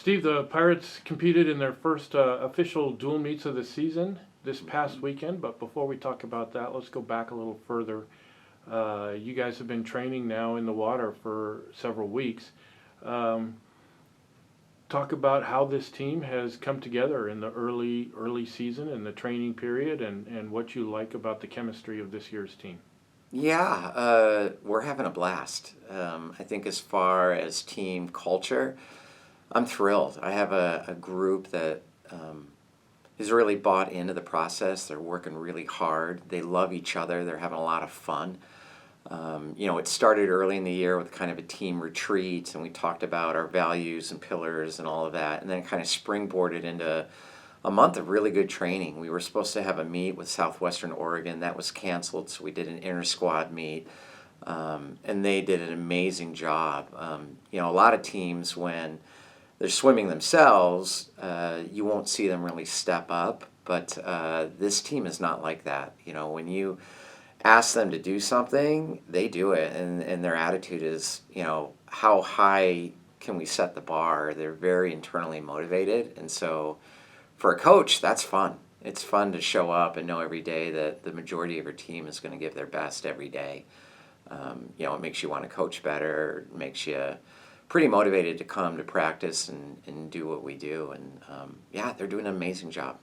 Steve, the Pirates competed in their first official dual meets of the season this past weekend, but before we talk about that, let's go back a little further. You guys have been training now in the water for several weeks. Um, Talk about how this team has come together in the early season and the training period, and what you like about the chemistry of this year's team. Yeah, we're having a blast. I think as far as team culture, I'm thrilled. I have a group that is really bought into the process. They're working really hard. They love each other. They're having a lot of fun. It started early in the year with kind of a team retreat, and we talked about our values and pillars and all of that, and then kind of springboarded into a month of really good training. We were supposed to have a meet with Southwestern Oregon. That was canceled, so we did an inter-squad meet, and they did an amazing job. A lot of teams, when they're swimming themselves, you won't see them really step up, but this team is not like that. When you ask them to do something, they do it, and their attitude is, how high can we set the bar? They're very internally motivated, and so for a coach, that's fun. It's fun to show up and know every day that the majority of your team is going to give their best every day. It makes you want to coach better, it makes you pretty motivated to come to practice and do what we do, and they're doing an amazing job.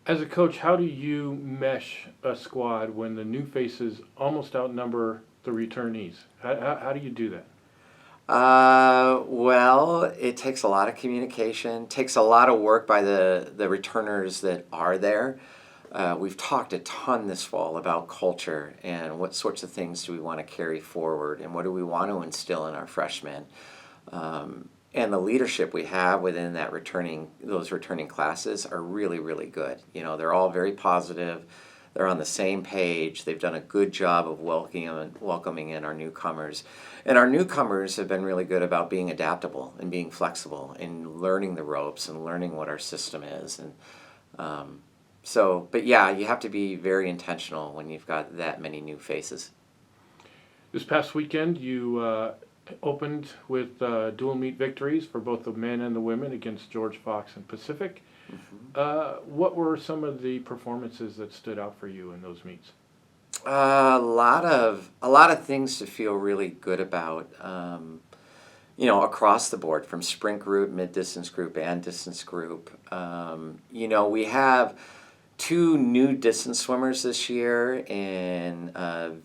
As a coach, how do you mesh a squad when the new faces almost outnumber the returnees? How do you do that? Well, it takes a lot of communication, takes a lot of work by the returners that are there. We've talked a ton this fall about culture and what sorts of things do we want to carry forward and what do we want to instill in our freshmen. And the leadership we have within those returning classes are really, really good. They're all very positive. They're on the same page. They've done a good job of welcoming in our newcomers. And our newcomers have been really good about being adaptable and being flexible and learning the ropes and learning what our system is. And you have to be very intentional when you've got that many new faces. This past weekend, you opened with dual meet victories for both the men and the women against George Fox and Pacific. What were some of the performances that stood out for you in those meets? A lot of things to feel really good about. Across the board, from sprint group, mid-distance group, and distance group. We have two new distance swimmers this year in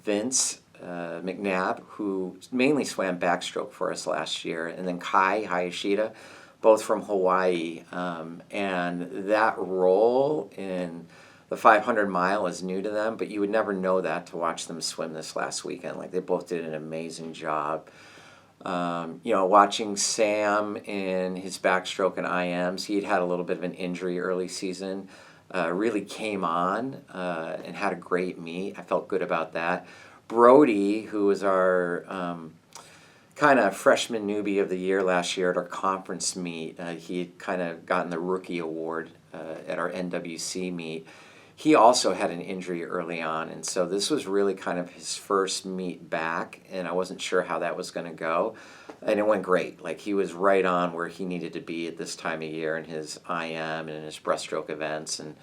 Vince McNabb, who mainly swam backstroke for us last year, and then Kai Hayashida, both from Hawaii. And that role in the 500 mile is new to them, but you would never know that to watch them swim this last weekend. Like, they both did an amazing job. Watching Sam in his backstroke and IMs, he had a little bit of an injury early season, really came on and had a great meet. I felt good about that. Brody, who was our kind of freshman newbie of the year last year at our conference meet, he had kind of gotten the rookie award at our NWC meet. He also had an injury early on, and so this was really kind of his first meet back, and I wasn't sure how that was going to go, and it went great. Like, he was right on where he needed to be at this time of year in his IM and in his breaststroke events, and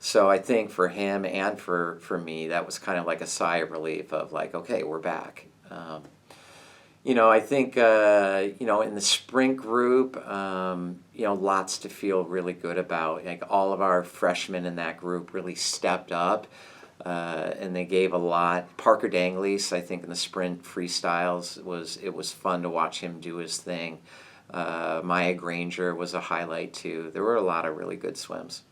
so I think for him and for me, that was kind of like a sigh of relief of like, okay, we're back. I think, in the sprint group, lots to feel really good about. Like, all of our freshmen in that group really stepped up, and they gave a lot. Parker Danglease, I think, in the sprint freestyles, it was fun to watch him do his thing. Maya Granger was a highlight, too. There were a lot of really good swims.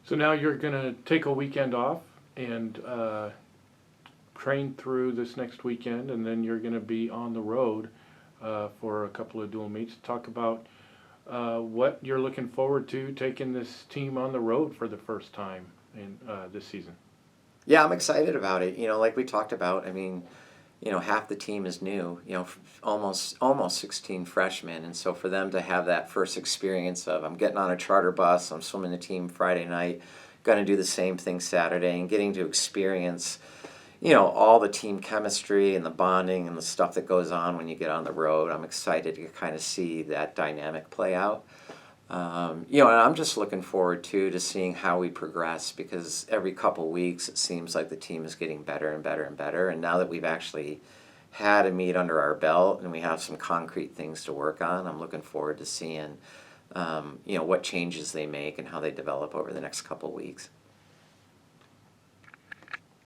So now you're going to take a weekend off and train through this next weekend, and then you're going to be on the road for a couple of dual meets. Talk about what you're looking forward to taking this team on the road for the first time in this season. Yeah, I'm excited about it. Like we talked about, I mean, half the team is new, almost 16 freshmen. And so for them to have that first experience of, I'm getting on a charter bus, I'm swimming the team Friday night, going to do the same thing Saturday, and getting to experience, all the team chemistry and the bonding and the stuff that goes on when you get on the road. I'm excited to kind of see that dynamic play out. And I'm just looking forward to seeing how we progress, because every couple weeks it seems like the team is getting better and better and better. And now that we've actually had a meet under our belt and we have some concrete things to work on, I'm looking forward to seeing what changes they make and how they develop over the next couple weeks.